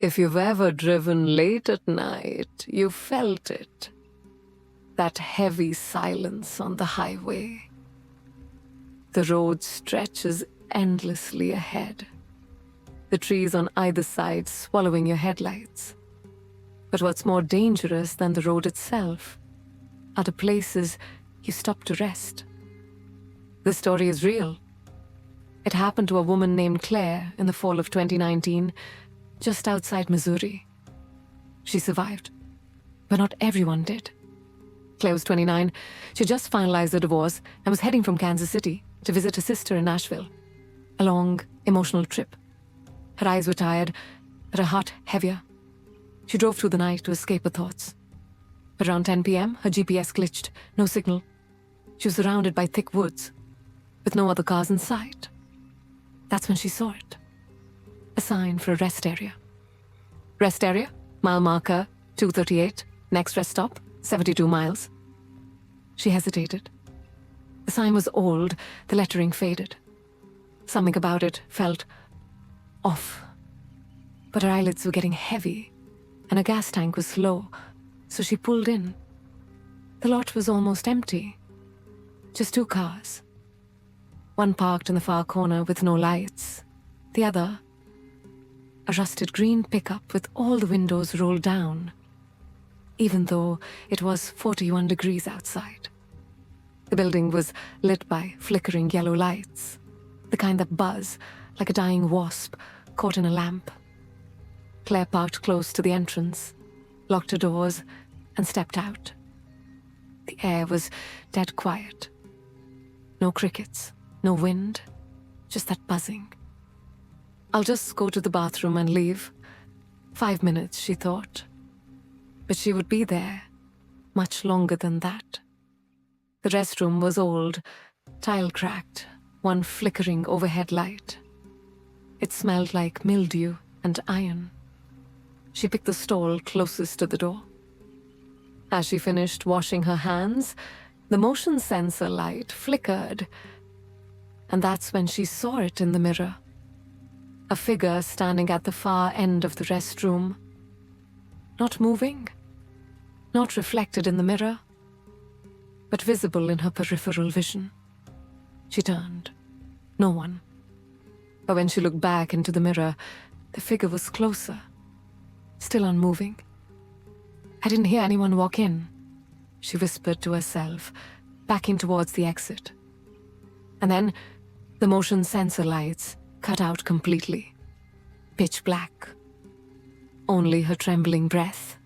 If you've ever driven late at night, you felt it. That heavy silence on the highway. The road stretches endlessly ahead. The trees on either side swallowing your headlights. But what's more dangerous than the road itself are the places you stop to rest. This story is real. It happened to a woman named Claire in the fall of 2019, just outside Missouri. She survived, but not everyone did. Claire was 29. She just finalized a divorce and was heading from Kansas City to visit her sister in Nashville. A long, emotional trip. Her eyes were tired, but her heart heavier. She drove through the night to escape her thoughts. But around 10 p.m., her GPS glitched. No signal. She was surrounded by thick woods, with no other cars in sight. That's when she saw it. A sign for a rest area. Rest area, mile marker, 238, next rest stop, 72 miles. She hesitated. The sign was old, the lettering faded. Something about it felt off. But her eyelids were getting heavy, and her gas tank was low, so she pulled in. The lot was almost empty. Just 2 cars. One parked in the far corner with no lights. The other, a rusted green pickup with all the windows rolled down, even though it was 41 degrees outside. The building was lit by flickering yellow lights, the kind that buzz like a dying wasp caught in a lamp. Claire parked close to the entrance, locked her doors, and stepped out. The air was dead quiet. No crickets, no wind, just that buzzing. I'll just go to the bathroom and leave. 5 minutes, she thought. But she would be there much longer than that. The restroom was old, tile-cracked, one flickering overhead light. It smelled like mildew and iron. She picked the stall closest to the door. As she finished washing her hands, the motion sensor light flickered, and that's when she saw it in the mirror. A figure standing at the far end of the restroom. Not moving, not reflected in the mirror, but visible in her peripheral vision. She turned. No one. But when she looked back into the mirror, the figure was closer, still unmoving. I didn't hear anyone walk in, she whispered to herself, backing towards the exit. And then the motion sensor lights cut out completely. Pitch black. Only her trembling breath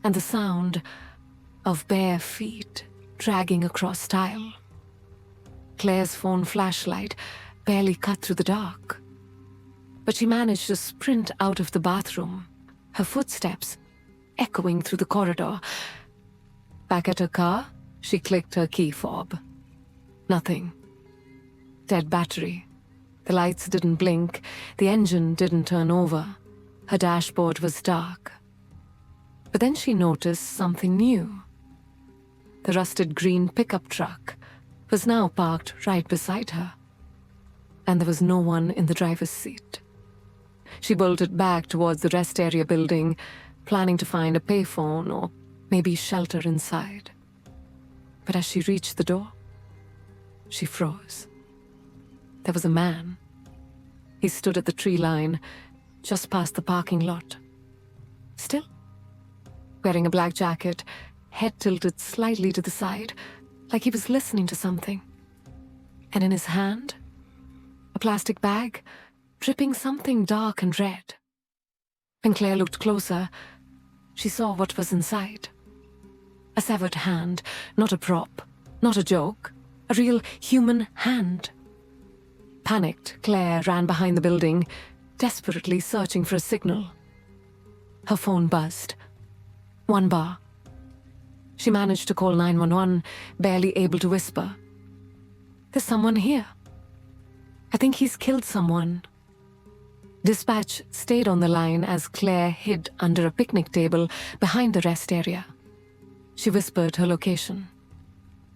and the sound of bare feet dragging across tile. Claire's phone flashlight barely cut through the dark, but she managed to sprint out of the bathroom, her footsteps echoing through the corridor. Back at her car, she clicked her key fob. Nothing. Dead battery. The lights didn't blink, the engine didn't turn over. Her dashboard was dark. But then she noticed something new. The rusted green pickup truck was now parked right beside her, and there was no one in the driver's seat. She bolted back towards the rest area building, planning to find a payphone or maybe shelter inside. But as she reached the door, she froze. There was a man. He stood at the tree line, just past the parking lot. Still, wearing a black jacket, head tilted slightly to the side, like he was listening to something. And in his hand, a plastic bag, dripping something dark and red. When Claire looked closer, she saw what was inside. A severed hand, not a prop, not a joke, a real human hand. Panicked, Claire ran behind the building, desperately searching for a signal. Her phone buzzed. 1 bar. She managed to call 911, barely able to whisper. There's someone here. I think he's killed someone. Dispatch stayed on the line as Claire hid under a picnic table behind the rest area. She whispered her location.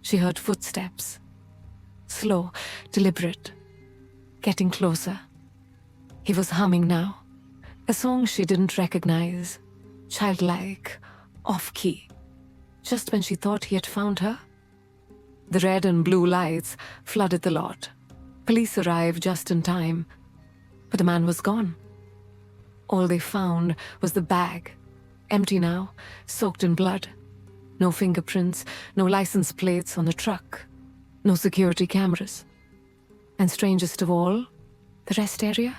She heard footsteps. Slow, deliberate. Getting closer. He was humming now, A song she didn't recognize, childlike, off-key, just when she thought he had found her. The red and blue lights flooded the lot. Police arrived just in time, but the man was gone. All they found was the bag, empty now, soaked in blood. No fingerprints, no license plates on the truck, no security cameras. And strangest of all, the rest area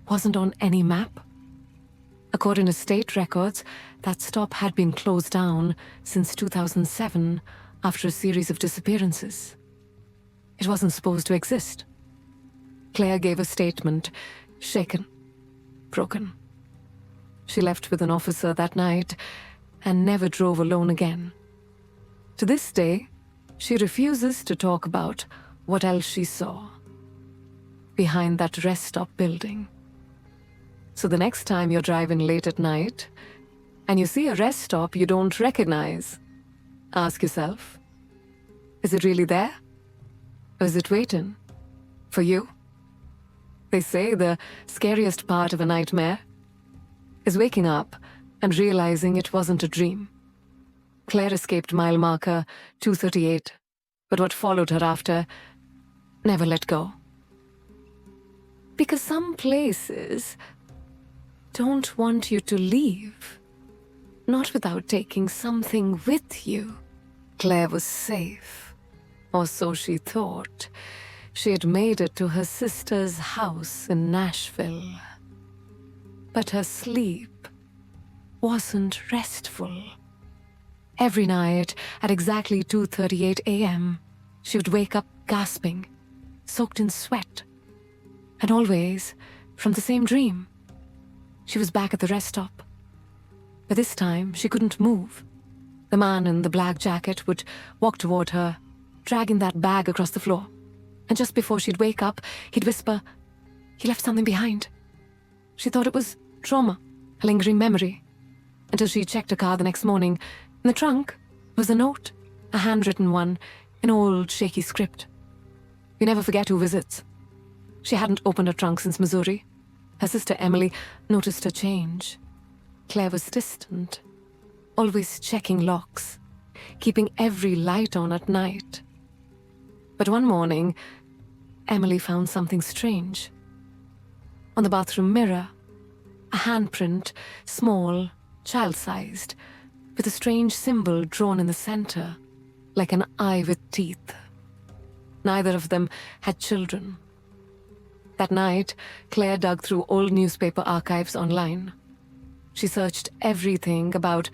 wasn't on any map. According to state records, that stop had been closed down since 2007 after a series of disappearances. It wasn't supposed to exist. Claire gave a statement, shaken, broken. She left with an officer that night and never drove alone again. To this day, she refuses to talk about what else she saw behind that rest stop building. So the next time you're driving late at night and you see a rest stop you don't recognize, ask yourself, is it really there? Or is it waiting for you? They say the scariest part of a nightmare is waking up and realizing it wasn't a dream. Claire escaped mile marker 238, but what followed her after never let go. Because some places don't want you to leave, not without taking something with you. Claire was safe, or so she thought. She had made it to her sister's house in Nashville. But her sleep wasn't restful. Every night at exactly 2:38 a.m., she would wake up gasping, soaked in sweat, and always from the same dream. She was back at the rest stop. But this time, she couldn't move. The man in the black jacket would walk toward her, dragging that bag across the floor. And just before she'd wake up, he'd whisper, "He left something behind." She thought it was trauma, a lingering memory, until she checked her car the next morning. In the trunk was a note, a handwritten one, in old, shaky script. "You never forget who visits." She hadn't opened her trunk since Missouri. Her sister Emily noticed a change. Claire was distant, always checking locks, keeping every light on at night. But one morning, Emily found something strange. On the bathroom mirror, a handprint, small, child-sized, with a strange symbol drawn in the center, like an eye with teeth. Neither of them had children. That night, Claire dug through old newspaper archives online. She searched everything about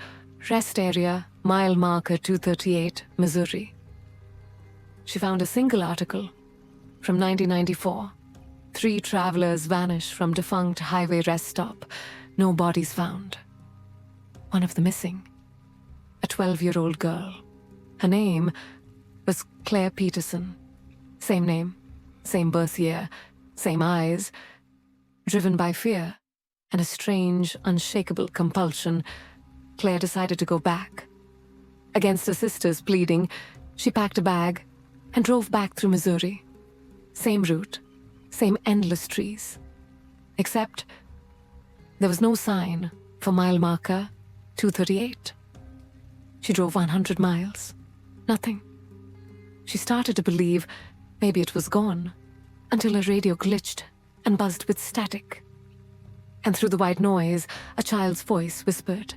rest area, mile marker 238, Missouri. She found a single article from 1994. 3 travelers vanish from defunct highway rest stop. No bodies found. One of them missing. A 12-year-old girl. Her name was Claire Peterson. Same name, same birth year, same eyes. Driven by fear and a strange, unshakable compulsion, Claire decided to go back. Against her sister's pleading, she packed a bag and drove back through Missouri. Same route, same endless trees. Except there was no sign for mile marker 238. She drove 100 miles. Nothing. She started to believe maybe it was gone, until her radio glitched and buzzed with static. And through the white noise, a child's voice whispered,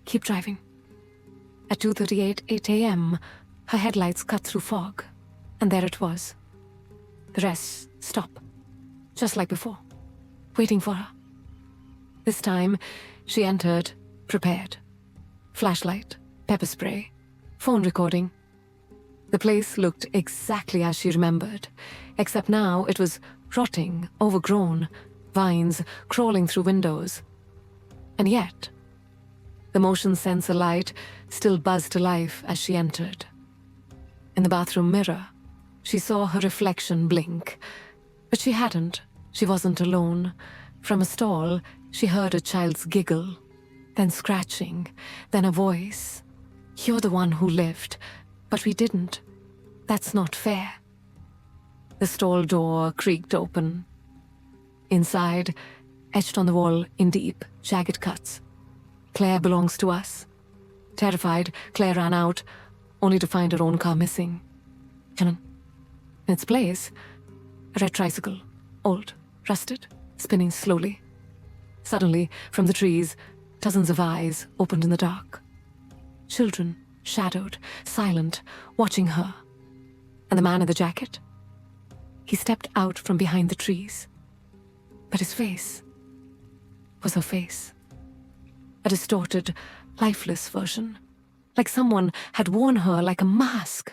"Keep driving." At 2:38 a.m., her headlights cut through fog, and there it was. The rest stop, just like before, waiting for her. This time, she entered, prepared. Flashlight, pepper spray, phone recording. The place looked exactly as she remembered, except now it was rotting, overgrown, vines crawling through windows. And yet, the motion sensor light still buzzed to life as she entered. In the bathroom mirror, she saw her reflection blink, but she hadn't. She wasn't alone. From a stall, she heard a child's giggle, then scratching, then a voice. "You're the one who lived, but we didn't. That's not fair." The stall door creaked open. Inside, etched on the wall in deep, jagged cuts. Claire belongs to us. Terrified, Claire ran out, only to find her own car missing. And in its place, a red tricycle, old, rusted, spinning slowly. Suddenly, from the trees, dozens of eyes opened in the dark. Children, shadowed, silent, watching her. And the man in the jacket? He stepped out from behind the trees. But his face was her face. A distorted, lifeless version. Like someone had worn her like a mask.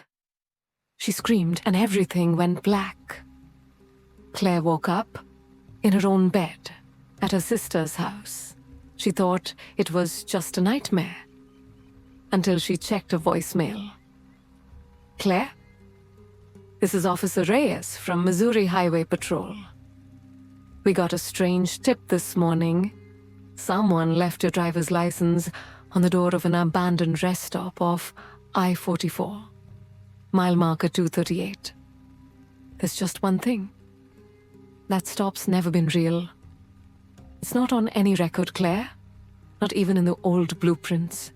She screamed and everything went black. Claire woke up in her own bed at her sister's house. She thought it was just a nightmare until she checked her voicemail. Claire? This is Officer Reyes from Missouri Highway Patrol. We got a strange tip this morning. Someone left your driver's license on the door of an abandoned rest stop off I-44, mile marker 238. There's just one thing. That stop's never been real. It's not on any record, Claire. Not even in the old blueprints.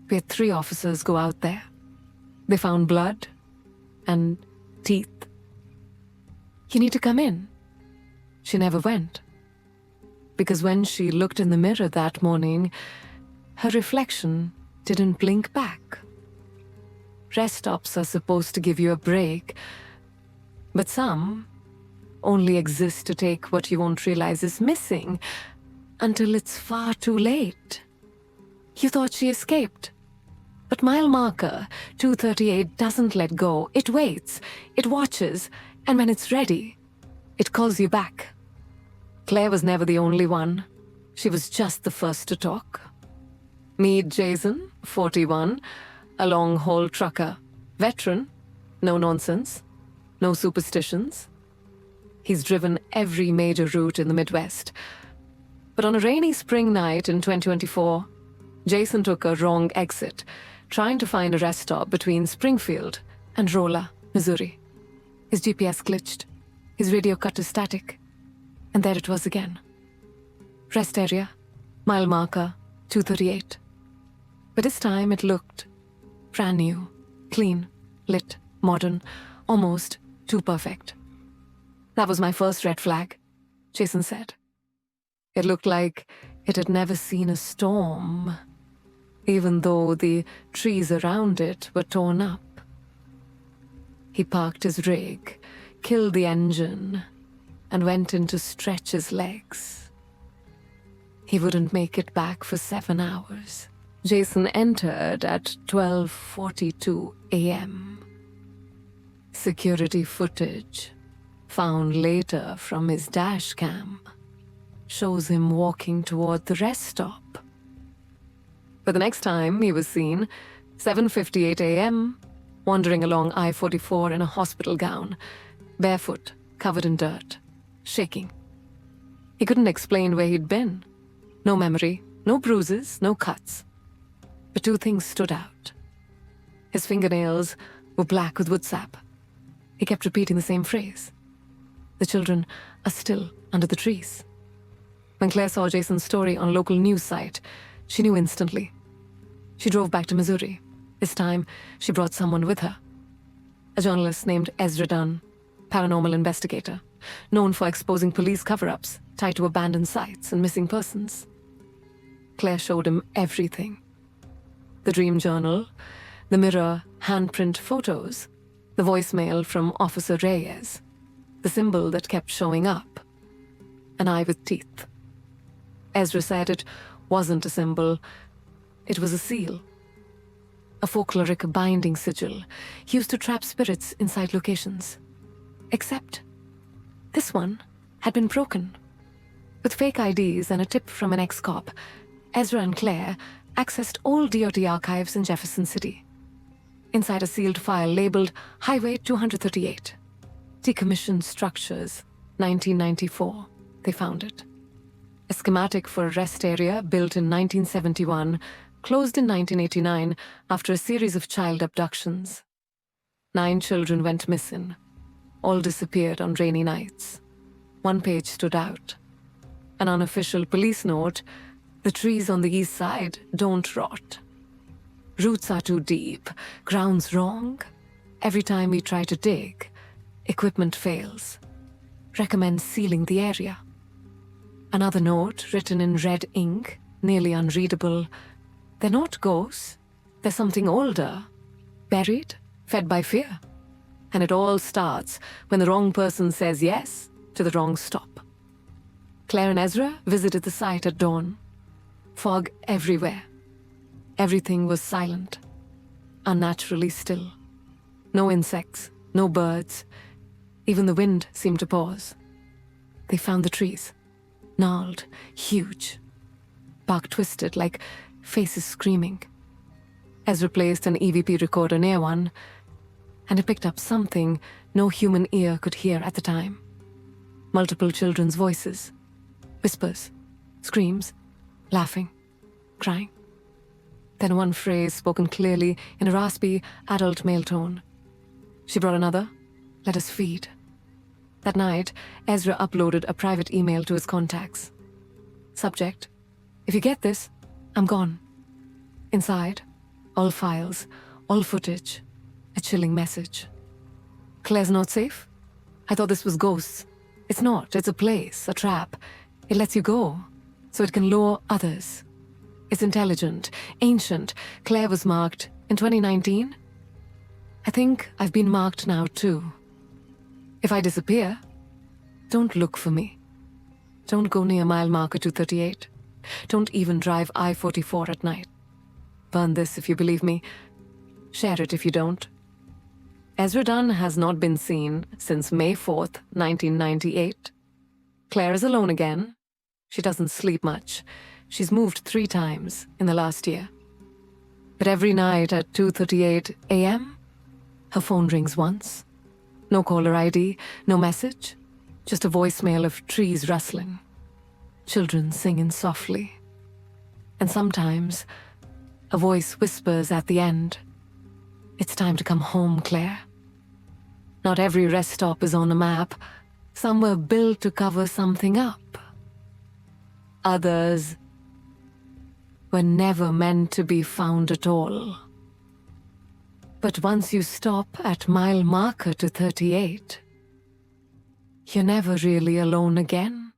We had 3 officers go out there. They found blood and teeth. You need to come in. She never went. Because when she looked in the mirror that morning, her reflection didn't blink back. Rest stops are supposed to give you a break, but some only exist to take what you won't realize is missing until it's far too late. You thought she escaped. But mile marker 238 doesn't let go. It waits, it watches, and when it's ready, it calls you back. Claire was never the only one. She was just the first to talk. Meet Jason, 41, a long-haul trucker. Veteran, no nonsense, no superstitions. He's driven every major route in the Midwest. But on a rainy spring night in 2024, Jason took a wrong exit, trying to find a rest stop between Springfield and Rolla, Missouri. His GPS glitched, his radio cut to static, and there it was again. Rest area, mile marker 238. But this time it looked brand new, clean, lit, modern, almost too perfect. That was my first red flag, Jason said. It looked like it had never seen a storm, even though the trees around it were torn up. He parked his rig, killed the engine, and went in to stretch his legs. He wouldn't make it back for 7 hours. Jason entered at 12:42 a.m. Security footage, found later from his dash cam, shows him walking toward the rest stop. But the next time he was seen, 7:58 a.m., wandering along I-44 in a hospital gown, barefoot, covered in dirt, shaking. He couldn't explain where he'd been. No memory, no bruises, no cuts. But 2 things stood out. His fingernails were black with wood sap. He kept repeating the same phrase. The children are still under the trees. When Claire saw Jason's story on a local news site, she knew instantly. She drove back to Missouri. This time, she brought someone with her. A journalist named Ezra Dunn, paranormal investigator, known for exposing police cover-ups tied to abandoned sites and missing persons. Claire showed him everything. The dream journal, the mirror handprint photos, the voicemail from Officer Reyes, the symbol that kept showing up, an eye with teeth. Ezra said it wasn't a symbol, it was a seal. A folkloric binding sigil used to trap spirits inside locations. Except this one had been broken. With fake IDs and a tip from an ex-cop, Ezra and Claire accessed old DOT archives in Jefferson City. Inside a sealed file labeled Highway 238. Decommissioned structures, 1994. They found it. A schematic for a rest area built in 1971, closed in 1989 after a series of child abductions. 9 children went missing. All disappeared on rainy nights. One page stood out. An unofficial police note: the trees on the east side don't rot. Roots are too deep, ground's wrong. Every time we try to dig, equipment fails. Recommend sealing the area. Another note written in red ink, nearly unreadable: they're not ghosts, they're something older, buried, fed by fear. And it all starts when the wrong person says yes to the wrong stop. Claire and Ezra visited the site at dawn. Fog everywhere. Everything was silent, unnaturally still. No insects, no birds. Even the wind seemed to pause. They found the trees, gnarled, huge. Bark twisted like faces screaming. Ezra placed an EVP recorder near one, and it picked up something no human ear could hear at the time. Multiple children's voices. Whispers, screams, laughing, crying. Then one phrase spoken clearly in a raspy, adult male tone. She brought another. Let us feed. That night, Ezra uploaded a private email to his contacts. Subject: if you get this, I'm gone. Inside, all files, all footage, a chilling message. Claire's not safe? I thought this was ghosts. It's not. It's a place, a trap. It lets you go, so it can lure others. It's intelligent, ancient. Claire was marked in 2019. I think I've been marked now too. If I disappear, don't look for me. Don't go near mile marker 238. Don't even drive I-44 at night. Burn this if you believe me. Share it if you don't. Ezra Dunn has not been seen since May 4th, 1998. Claire is alone again. She doesn't sleep much. She's moved 3 times in the last year. But every night at 2:38 a.m., her phone rings once. No caller ID, no message, just a voicemail of trees rustling, children singing softly. And sometimes, a voice whispers at the end, "It's time to come home, Claire." Not every rest stop is on a map. Some were built to cover something up. Others were never meant to be found at all. But once you stop at mile marker 238, you're never really alone again.